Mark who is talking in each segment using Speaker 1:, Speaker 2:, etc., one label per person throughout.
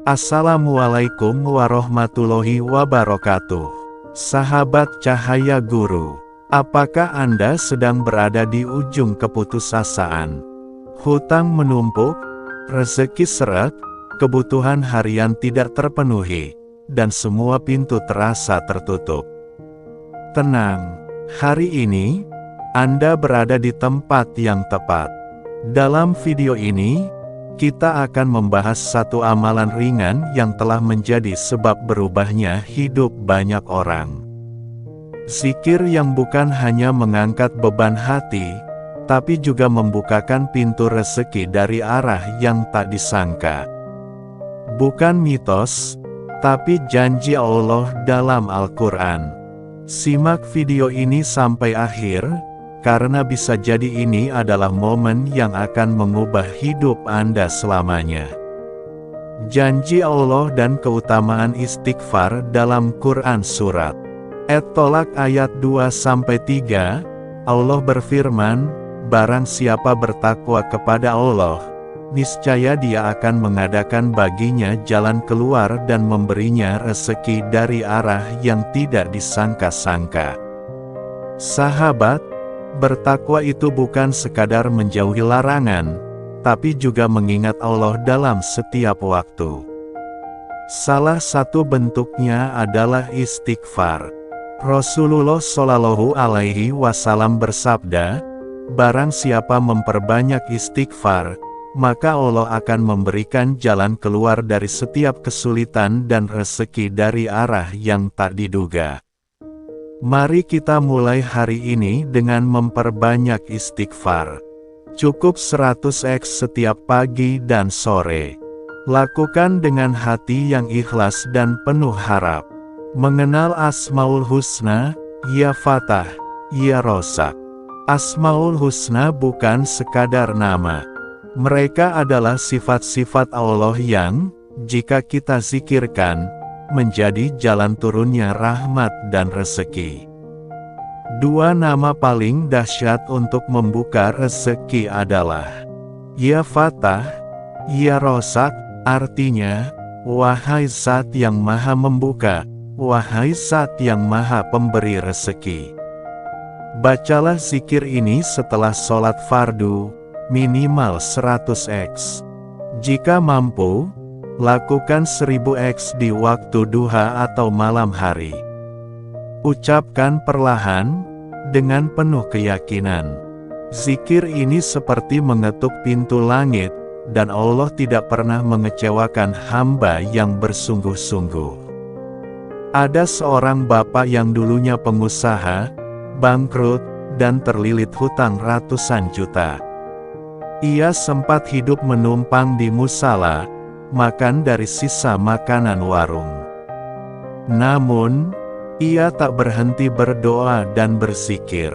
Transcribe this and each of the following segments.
Speaker 1: Assalamualaikum warahmatullahi wabarakatuh. Sahabat Cahaya Guru, apakah Anda sedang berada di ujung keputusasaan? Hutang menumpuk, rezeki seret, kebutuhan harian tidak terpenuhi, dan semua pintu terasa tertutup. Tenang, hari ini, Anda berada di tempat yang tepat. Dalam video ini, kita akan membahas satu amalan ringan yang telah menjadi sebab berubahnya hidup banyak orang. Zikir yang bukan hanya mengangkat beban hati, tapi juga membukakan pintu rezeki dari arah yang tak disangka. Bukan mitos, tapi janji Allah dalam Al-Quran. Simak video ini sampai akhir, karena bisa jadi ini adalah momen yang akan mengubah hidup Anda selamanya. Janji Allah dan keutamaan istighfar dalam Quran Surat At-Tolak ayat 2-3, Allah berfirman, barang siapa bertakwa kepada Allah, niscaya Dia akan mengadakan baginya jalan keluar dan memberinya rezeki dari arah yang tidak disangka-sangka. Sahabat, bertakwa itu bukan sekadar menjauhi larangan, tapi juga mengingat Allah dalam setiap waktu. Salah satu bentuknya adalah istighfar. Rasulullah Shallallahu Alaihi Wasallam bersabda, barang siapa memperbanyak istighfar, maka Allah akan memberikan jalan keluar dari setiap kesulitan dan rezeki dari arah yang tak diduga. Mari kita mulai hari ini dengan memperbanyak istighfar. Cukup 100x setiap pagi dan sore. Lakukan dengan hati yang ikhlas dan penuh harap. Mengenal Asmaul Husna, Ya Fatah, Ya Rozak. Asmaul Husna bukan sekadar nama. Mereka adalah sifat-sifat Allah yang, jika kita zikirkan, menjadi jalan turunnya rahmat dan rezeki. Dua nama paling dahsyat untuk membuka rezeki adalah Ya Fatah, Ya Rozak, artinya, wahai Zat yang maha membuka, wahai Zat yang maha pemberi rezeki. Bacalah zikir ini setelah sholat fardu, minimal 100x. Jika mampu, lakukan 1000x di waktu duha atau malam hari. Ucapkan perlahan, dengan penuh keyakinan. Zikir ini seperti mengetuk pintu langit, dan Allah tidak pernah mengecewakan hamba yang bersungguh-sungguh. Ada seorang bapak yang dulunya pengusaha, bangkrut, dan terlilit hutang ratusan juta. Ia sempat hidup menumpang di musala, makan dari sisa makanan warung. Namun, ia tak berhenti berdoa dan berzikir.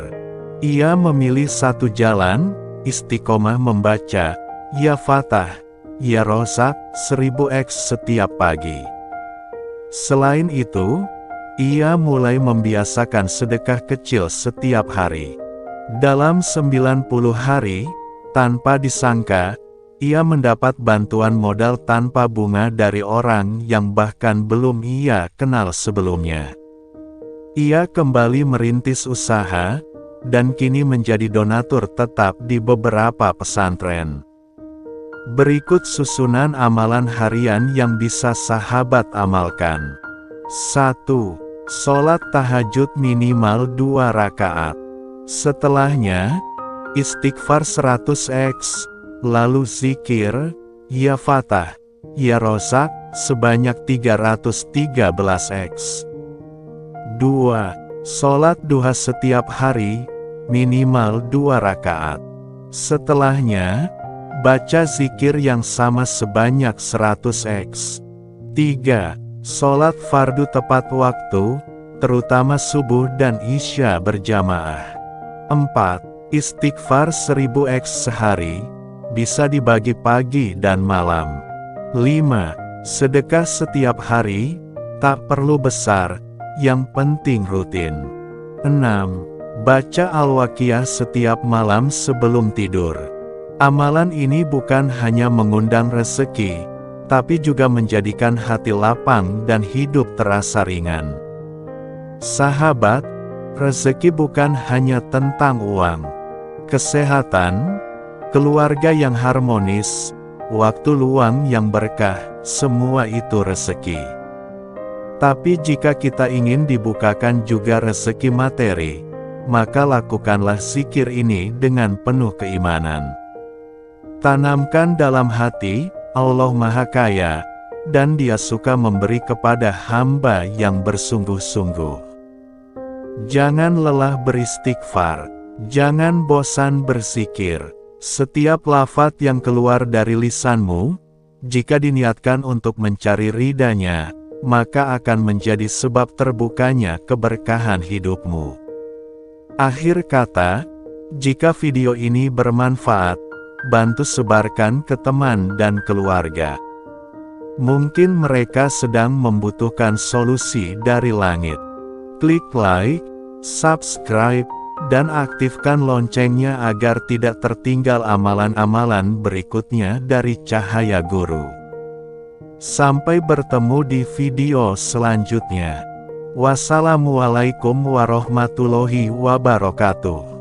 Speaker 1: Ia memilih satu jalan, istiqomah membaca, Ya Fatah, Ya Rozak, 1000x setiap pagi. Selain itu, ia mulai membiasakan sedekah kecil setiap hari. Dalam 90 hari, tanpa disangka, ia mendapat bantuan modal tanpa bunga dari orang yang bahkan belum ia kenal sebelumnya. Ia kembali merintis usaha, dan kini menjadi donatur tetap di beberapa pesantren. Berikut susunan amalan harian yang bisa sahabat amalkan. 1. Sholat tahajud minimal 2 rakaat. Setelahnya, istighfar 100x. Lalu zikir, Ya Fatah, Ya Rozak, sebanyak 313x. 2. Sholat duha setiap hari, minimal 2 rakaat. Setelahnya, baca zikir yang sama sebanyak 100x. 3. Sholat fardu tepat waktu, terutama subuh dan isya berjamaah. 4. Istighfar 1000x sehari, bisa dibagi pagi dan malam. 5. Sedekah setiap hari, tak perlu besar, yang penting rutin. 6. Baca Al-Waqiah setiap malam sebelum tidur. Amalan ini bukan hanya mengundang rezeki, tapi juga menjadikan hati lapang dan hidup terasa ringan. Sahabat, rezeki bukan hanya tentang uang, kesehatan, keluarga yang harmonis, waktu luang yang berkah, semua itu rezeki. Tapi jika kita ingin dibukakan juga rezeki materi, maka lakukanlah zikir ini dengan penuh keimanan. Tanamkan dalam hati, Allah Maha Kaya, dan Dia suka memberi kepada hamba yang bersungguh-sungguh. Jangan lelah beristighfar, jangan bosan berzikir. Setiap lafaz yang keluar dari lisanmu, jika diniatkan untuk mencari ridha-Nya, maka akan menjadi sebab terbukanya keberkahan hidupmu. Akhir kata, jika video ini bermanfaat, bantu sebarkan ke teman dan keluarga. Mungkin mereka sedang membutuhkan solusi dari langit. Klik like, subscribe, dan aktifkan loncengnya agar tidak tertinggal amalan-amalan berikutnya dari Cahaya Guru. Sampai bertemu di video selanjutnya. Wassalamualaikum warahmatullahi wabarakatuh.